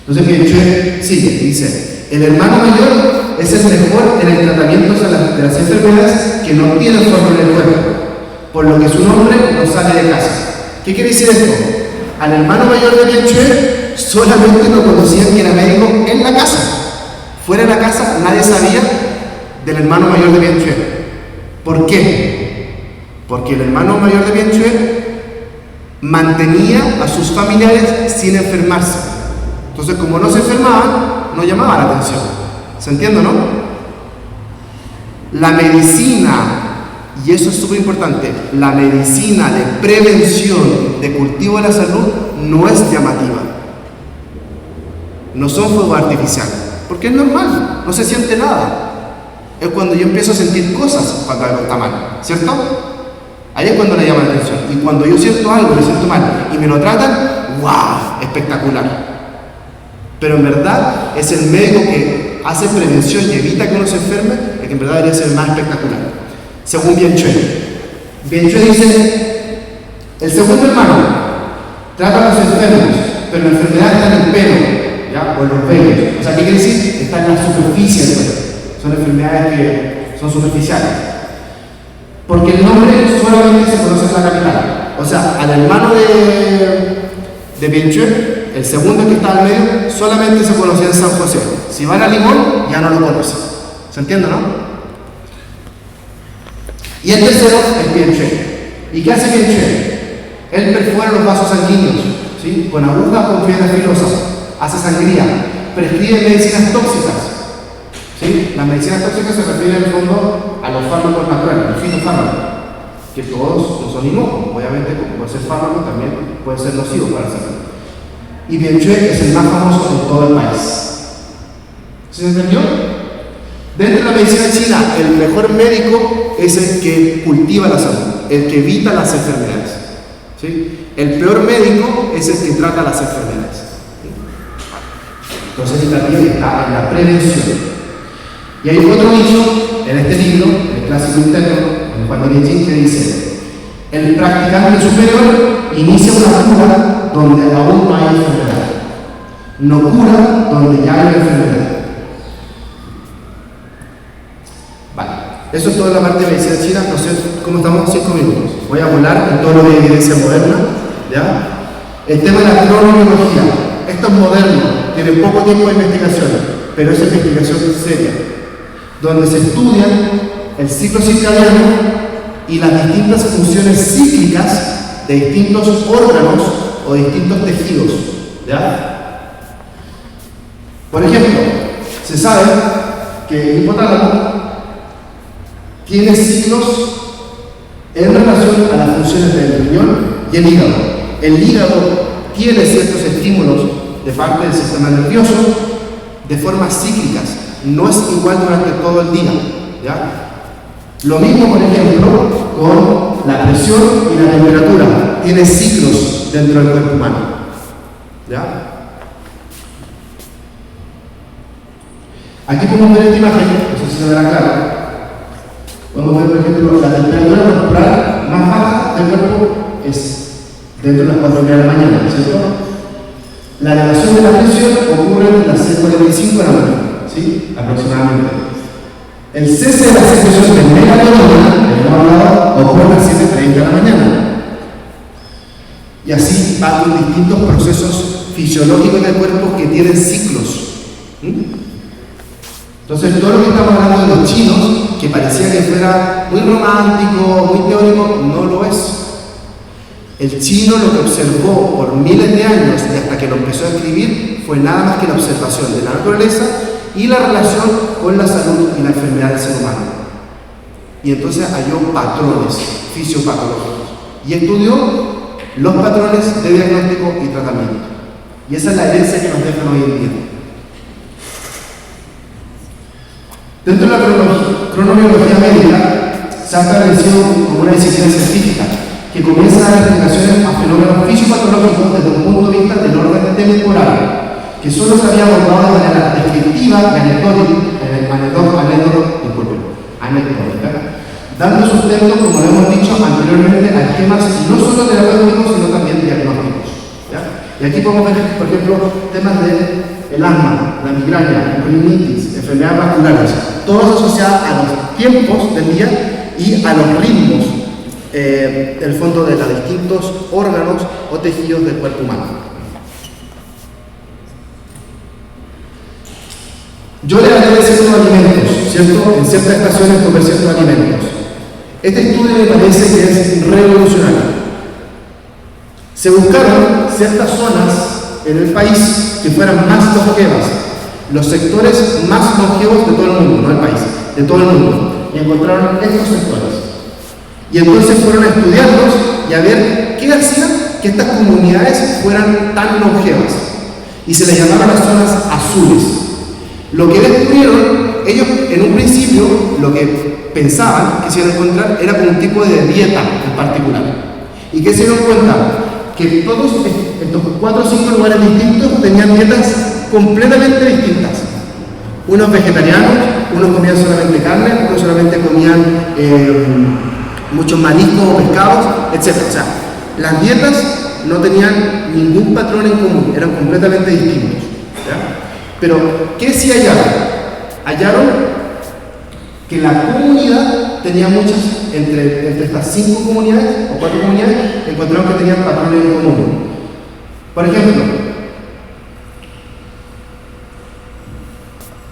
S2: Entonces Bienchue sigue y dice, el hermano mayor es el mejor en el tratamiento de las enfermedades que no tienen forma en el cuerpo, por lo que su nombre no sale de casa. ¿Qué quiere decir esto? Al hermano mayor de Bienchue solamente lo conocían que era médico en la casa. Fuera de la casa nadie sabía del hermano mayor de Bienchue. ¿Por qué? Porque el hermano mayor de Bienchue mantenía a sus familiares sin enfermarse. Entonces, como no se enfermaban, no llamaban la atención. ¿Se entiende, no? La medicina, y eso es súper importante, la medicina de prevención, de cultivo de la salud, no es llamativa. No son fuegos artificiales, porque es normal, no se siente nada. Es cuando yo empiezo a sentir cosas cuando algo está mal, ¿cierto? Ahí es cuando le llama la atención. Y cuando yo siento algo, me siento mal, y me lo tratan, ¡wow! Espectacular. Pero en verdad es el médico que hace prevención y evita que uno se enferme, el que en verdad debería ser más espectacular. Según Bienchue. Bienchue dice, el segundo hermano trata a los enfermos, pero la enfermedad está en el pelo, ¿ya? O en los vellos. O sea, ¿qué quiere decir? Está en la superficie del pelo. Son enfermedades que son superficiales. Porque el nombre solamente se conoce en la capital. O sea, al hermano de Bienchue, el segundo que está al medio, solamente se conocía en San José. Si van a Limón, ya no lo conocen. ¿Se entiende, no? Y el tercero es Bienchue. ¿Y qué hace Bienchue? Él perfora los vasos sanguíneos, ¿sí? Con agujas con piedras filosas, hace sangría, prescribe medicinas tóxicas. ¿Sí? Las medicinas tóxicas se refieren en el fondo a los fármacos naturales, los fitofármacos, que todos no son inocuos. Obviamente, como puede ser fármaco, también puede ser nocivo para la salud. Y Bienchue es el más famoso en todo el país. ¿Se entendió? Dentro de la medicina china, el mejor médico es el que cultiva la salud, el que evita las enfermedades. ¿Sí? El peor médico es el que trata las enfermedades. Entonces también está en la prevención. Y hay otro dicho en este libro, el clásico interno, en Juan de Liechín, que dice: el practicante superior inicia una cura donde aún no hay enfermedad, no cura donde ya hay enfermedad. Vale, eso es toda la parte de medicina china. No sé cómo estamos, 5 minutos. Voy a volar en todo lo de evidencia moderna, ¿ya? El tema de la cronología. Esto es moderno, tiene poco tiempo de investigación, pero es investigación seria, donde se estudia el ciclo circadiano y las distintas funciones cíclicas de distintos órganos o distintos tejidos, ¿ya? Por ejemplo, se sabe que el hipotálamo tiene ciclos en relación a las funciones del riñón y el hígado. El hígado tiene ciertos estímulos de parte del sistema nervioso de formas cíclicas, no es igual durante todo el día, ¿ya? Lo mismo, por ejemplo, con la presión y la temperatura, tiene ciclos dentro del cuerpo humano, ¿ya? Aquí podemos ver esta imagen, no sé si se verá claro. Podemos ver, por ejemplo, la temperatura corporal más baja del cuerpo es dentro de las 4 de la mañana, ¿cierto? La elevación de la presión ocurre en las 6:45 de la mañana, ¿sí? Aproximadamente. El cese de la secreción de melatonina, que hemos hablado, ocurre a las 7:30 de la mañana. Y así va con distintos procesos fisiológicos del cuerpo que tienen ciclos. Entonces, todo lo que estamos hablando de los chinos, que parecía que fuera muy romántico, muy teórico, no lo es. El chino lo que observó por miles de años y hasta que lo empezó a escribir fue nada más que la observación de la naturaleza y la relación con la salud y la enfermedad del ser humano. Y entonces halló patrones fisiopatológicos y estudió los patrones de diagnóstico y tratamiento. Y esa es la herencia que nos dejan hoy en día. Dentro de la cronobiología médica se ha establecido como una disciplina científica que comienza a dar explicaciones a fenómenos fisiopatológicos desde un punto de vista del orden temporal, que solo se había abordado de manera descriptiva y anecdótica, dando sustento, como lo hemos dicho anteriormente, a esquemas no solo terapéuticos, sino también diagnósticos. ¿Ya? Y aquí podemos ver, por ejemplo, temas del asma, la migraña, la rinitis, enfermedades vasculares, todo asociado a los tiempos del día y a los ritmos, en el fondo, de los distintos órganos o tejidos del cuerpo humano. Yo le hablé de ciertos alimentos, ¿cierto? En ciertas estaciones comer ciertos alimentos. Este estudio me parece que es revolucionario. Se buscaron ciertas zonas en el país que fueran más longevas, los sectores más longevos de todo el mundo, no el país, de todo el mundo, y encontraron estos sectores. Y entonces fueron a estudiarlos y a ver qué hacían que estas comunidades fueran tan longevas. Y se les llamaron las zonas azules. Lo que descubrieron, ellos en un principio lo que pensaban que se iban a encontrar era como un tipo de dieta en particular. ¿Y qué se dieron cuenta? Que todos estos 4 o 5 lugares distintos tenían dietas completamente distintas. Unos vegetarianos, unos comían solamente carne, otros solamente comían muchos mariscos o pescados, etc. O sea, las dietas no tenían ningún patrón en común, eran completamente distintos, ¿ya? Pero, ¿qué sí hallaron? Hallaron que la comunidad tenía muchas, entre estas 5 comunidades o 4 comunidades, encontraron que tenían patrones en común. Por ejemplo,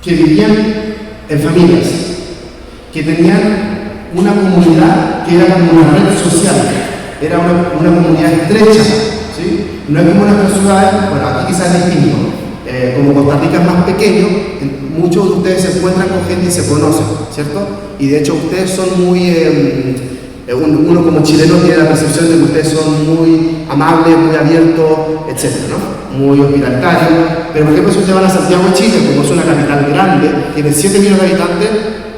S2: que vivían en familias, que tenían una comunidad que era como una red social, era una comunidad estrecha, ¿sí? No es como en nuestras ciudades, bueno, aquí quizás es distinto. Como Costa Rica es más pequeño, muchos de ustedes se encuentran con gente y se conocen, ¿cierto? Y de hecho ustedes son muy, uno como chileno tiene la percepción de que ustedes son muy amables, muy abiertos, etc., ¿no? Muy hospitalarios. Pero por ejemplo, si ustedes van a Santiago de Chile, como es una capital grande, tiene 7 millones de habitantes,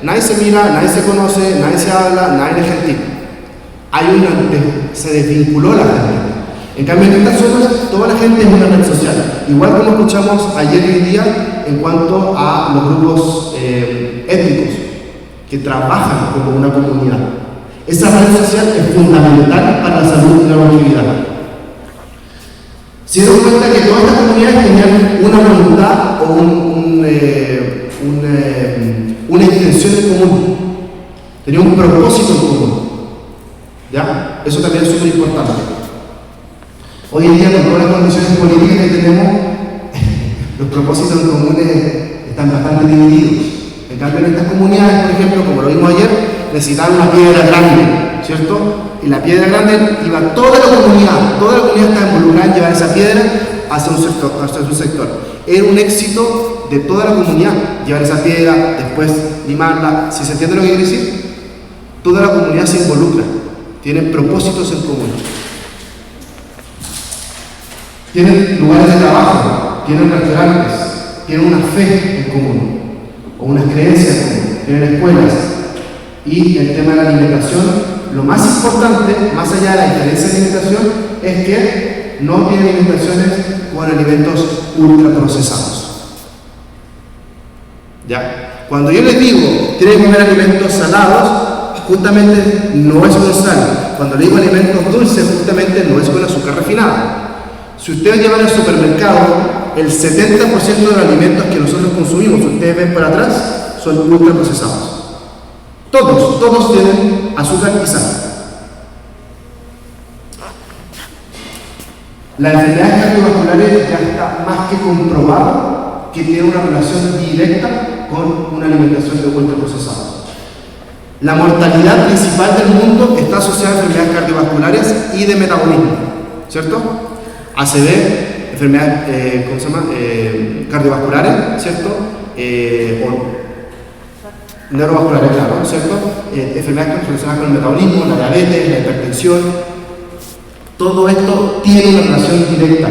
S2: nadie se mira, nadie se conoce, nadie se habla, nadie es gentil. Se desvinculó la gente. En cambio, en estas zonas, toda la gente es una red social. Igual como escuchamos ayer y hoy día en cuanto a los grupos étnicos que trabajan como una comunidad. Esa red social es fundamental para la salud y la longevidad. Se dieron cuenta que todas estas comunidades tenían una voluntad o una intención en común. Tenían un propósito en común. ¿Ya? Eso también es súper importante. Hoy en día, con todas las condiciones políticas que tenemos, los propósitos en comunes están bastante divididos. En cambio, en estas comunidades, por ejemplo, como lo vimos ayer, necesitaban una piedra grande, ¿cierto? Y la piedra grande iba toda la comunidad estaba involucrada en llevar esa piedra hacia un sector. Era un éxito de toda la comunidad llevar esa piedra, después limarla. ¿Sí se entiende lo que quiere decir? Toda la comunidad se involucra, tienen propósitos en común. Tienen lugares de trabajo, tienen restaurantes, tienen una fe en común, o unas creencias en común, tienen escuelas. Y el tema de la alimentación, lo más importante, más allá de la diferencia de alimentación, es que no tienen alimentaciones con alimentos ultraprocesados. ¿Ya? Cuando yo les digo, tienen que comer alimentos salados, justamente no es con sal. Cuando le digo alimentos dulces, justamente no es con azúcar refinada. Si ustedes llevan al supermercado, el 70% de los alimentos que nosotros consumimos, ustedes ven por atrás, son ultraprocesados. Todos tienen azúcar y sal. Las enfermedades cardiovasculares ya está más que comprobado que tiene una relación directa con una alimentación de ultraprocesados. La mortalidad principal del mundo está asociada a enfermedades cardiovasculares y de metabolismo, ¿cierto? ACV, enfermedades cardiovasculares, ¿cierto? Neurovasculares, claro, ¿cierto? Enfermedades relacionadas con el metabolismo, la diabetes, la hipertensión. Todo esto tiene una relación directa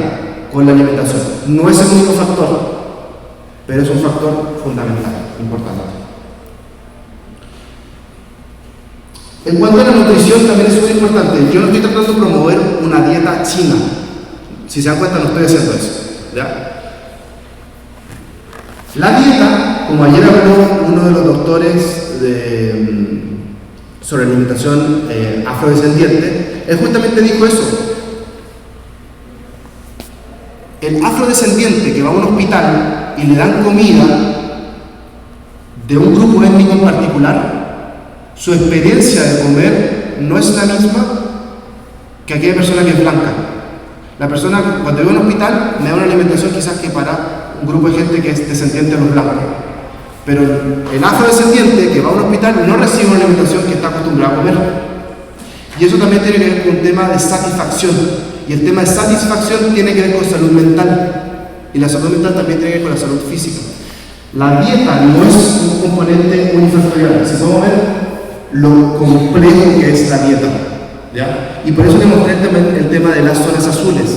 S2: con la alimentación. No es el único factor, pero es un factor fundamental, importante. En cuanto a la nutrición, también es súper importante. Yo no estoy tratando de promover una dieta china. Si se dan cuenta, no estoy haciendo eso, ¿ya? La dieta, como ayer habló uno de los doctores sobre alimentación afrodescendiente, él justamente dijo eso. afrodescendiente que va a un hospital y le dan comida de un grupo étnico en particular, su experiencia de comer no es la misma que aquella persona que es blanca. La persona, cuando voy a un hospital, me da una alimentación quizás que para un grupo de gente que es descendiente de los blancos. Pero el afrodescendiente que va a un hospital no recibe una alimentación que está acostumbrado a comer. Y eso también tiene que ver con un tema de satisfacción. Y el tema de satisfacción tiene que ver con salud mental. Y la salud mental también tiene que ver con la salud física. La dieta no es un componente unifactorial. Si podemos ver lo complejo que es la dieta, ¿ya? Y por eso le mostré también el tema de las zonas azules.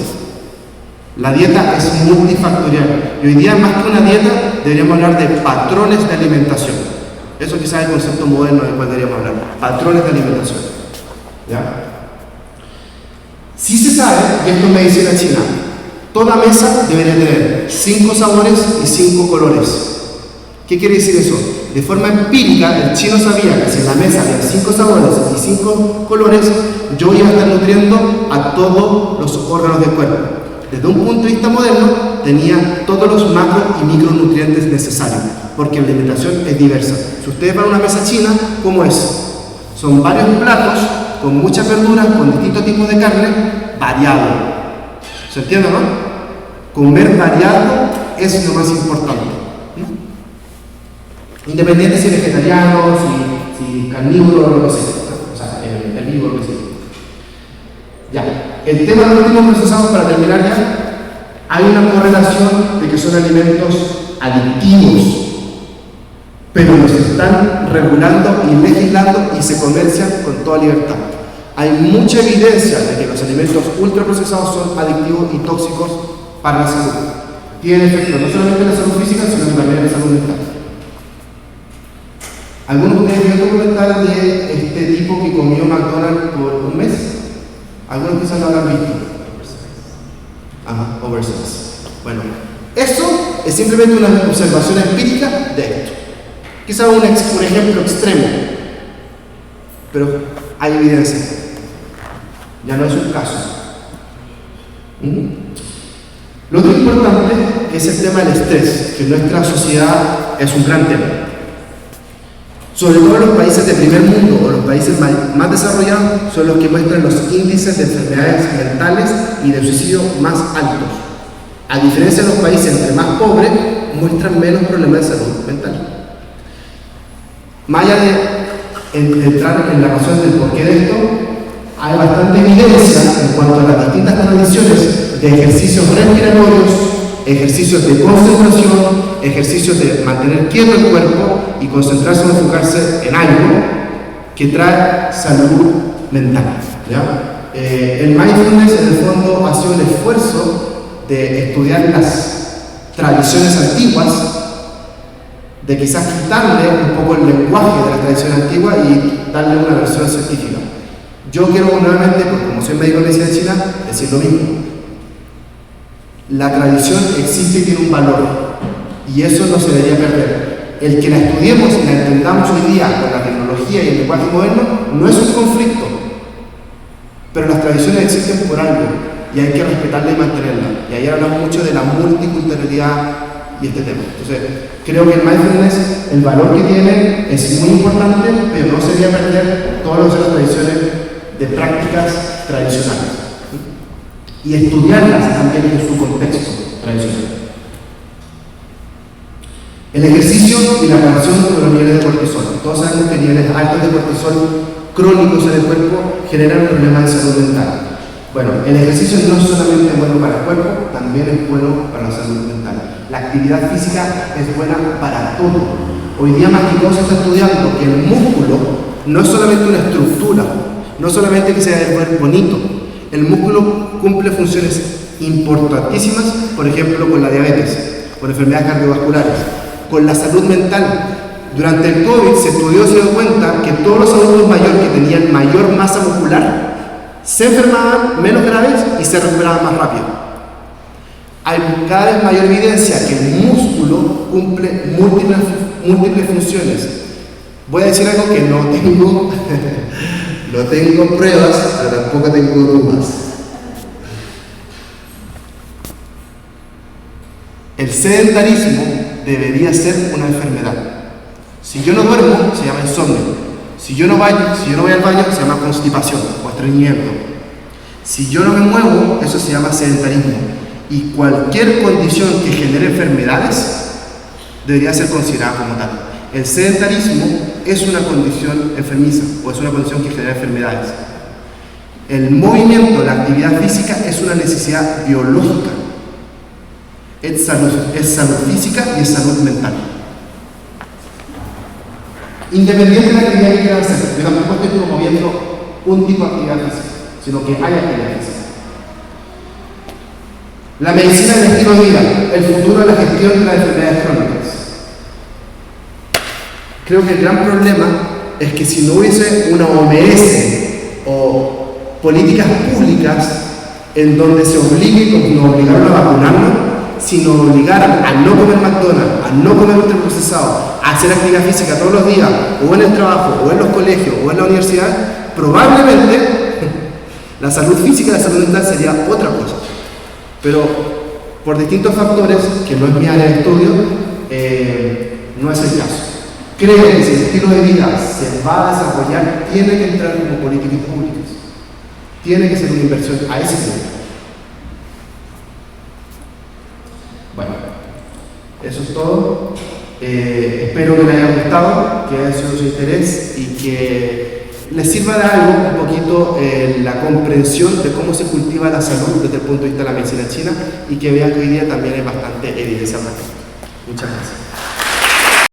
S2: La dieta es multifactorial. Y hoy día, más que una dieta, deberíamos hablar de patrones de alimentación. Eso quizás es el concepto moderno del cual deberíamos hablar. Patrones de alimentación, ¿ya? Sí se sabe, y esto es medicina china, toda mesa debería tener 5 sabores y 5 colores. ¿Qué quiere decir eso? De forma empírica, el chino sabía que si en la mesa había 5 sabores y 5 colores, yo iba a estar nutriendo a todos los órganos del cuerpo. Desde un punto de vista moderno, tenía todos los macro y micronutrientes necesarios, porque la alimentación es diversa. Si ustedes van a una mesa china, ¿cómo es? Son varios platos con muchas verduras, con distintos tipos de carne, variado. ¿Se entiende, no? Comer variado es lo más importante. Independiente si vegetariano, si carnívoro, lo que sea. O sea, herbívoro, lo que sea. Ya. El tema de los últimos procesados, para terminar ya, hay una correlación de que son alimentos adictivos, pero los están regulando y legislando y se comercian con toda libertad. Hay mucha evidencia de que los alimentos ultraprocesados son adictivos y tóxicos para la salud. Tienen efectos no solamente en la salud física, sino también en la salud mental. ¿Algunos de ustedes vieron el documental de este tipo que comió McDonald's por un mes? Algunos quizás lo habrán visto. Ajá, Oversize. Bueno, eso es simplemente una observación empírica de esto. Quizás un ejemplo extremo, pero hay evidencia. Ya no es un caso. Lo otro importante es el tema del estrés, que en nuestra sociedad es un gran tema. Sobre todo los países de primer mundo o los países más desarrollados son los que muestran los índices de enfermedades mentales y de suicidio más altos. A diferencia de los países entre más pobres, muestran menos problemas de salud mental. Más allá de entrar en la razón del porqué de esto, hay bastante evidencia en cuanto a las distintas tradiciones de ejercicios respiratorios, ejercicios de concentración, ejercicios de mantener quieto el cuerpo y concentrarse o enfocarse en algo que trae salud mental, ¿ya? El mindfulness en el fondo ha sido el esfuerzo de estudiar las tradiciones antiguas, de quizás quitarle un poco el lenguaje de las tradiciones antiguas y darle una versión científica. Yo quiero nuevamente, porque como soy médico de medicina china, decir lo mismo. La tradición existe y tiene un valor, y eso no se debería perder. El que la estudiemos y la entendamos hoy día con la tecnología y el lenguaje moderno no es un conflicto, pero las tradiciones existen por algo y hay que respetarla y mantenerla. Y ahí hablamos mucho de la multiculturalidad y este tema. Entonces, creo que el mindfulness, el valor que tiene es muy importante, pero no se debería perder todas las tradiciones de prácticas tradicionales. Y estudiarlas también en su contexto tradicional. El ejercicio y la relación con los niveles de cortisol. Todos sabemos que niveles altos de cortisol crónicos en el cuerpo generan problemas de salud mental. Bueno, el ejercicio no es solamente bueno para el cuerpo, también es bueno para la salud mental. La actividad física es buena para todo. Hoy día más que todo se está estudiando que el músculo no es solamente una estructura, no solamente que sea de bonito. El músculo cumple funciones importantísimas, por ejemplo, con la diabetes, con enfermedades cardiovasculares, con la salud mental. Durante el COVID se estudió y se dio cuenta que todos los adultos mayores que tenían mayor masa muscular se enfermaban menos graves y se recuperaban más rápido. Hay cada vez mayor evidencia que el músculo cumple múltiples funciones. Voy a decir algo que no tengo pruebas, pero tampoco tengo dudas. El sedentarismo debería ser una enfermedad. Si yo no duermo, se llama insomnio. Si yo no voy al baño, se llama constipación o estreñimiento. Si yo no me muevo, eso se llama sedentarismo. Y cualquier condición que genere enfermedades debería ser considerada como tal. El sedentarismo es una condición enfermiza o es una condición que genera enfermedades. El movimiento, la actividad física es una necesidad biológica. Es salud física y es salud mental. Independiente de la actividad que quieran hacer, yo tampoco estoy promoviendo un tipo de actividad física, sino que hay actividad física. La medicina del estilo de vida, el futuro de la gestión de las enfermedades crónicas. Creo que el gran problema es que si no hubiese una OMS o políticas públicas en donde se obligue, como nos obligaron a vacunarnos, si nos obligaran a no comer McDonald's, a no comer ultraprocesado, a hacer actividad física todos los días, o en el trabajo, o en los colegios, o en la universidad, probablemente la salud física y la salud mental sería otra cosa. Pero por distintos factores, que no es mi área de estudio, no es el caso. Creo que si el estilo de vida se va a desarrollar, tiene que entrar como políticas públicas. Tiene que ser una inversión a ese nivel. Bueno, eso es todo. Espero que les haya gustado, que haya sido de su interés y que les sirva de algo un poquito la comprensión de cómo se cultiva la salud desde el punto de vista de la medicina china y que vean que hoy día también hay bastante evidencia al respecto. Muchas gracias.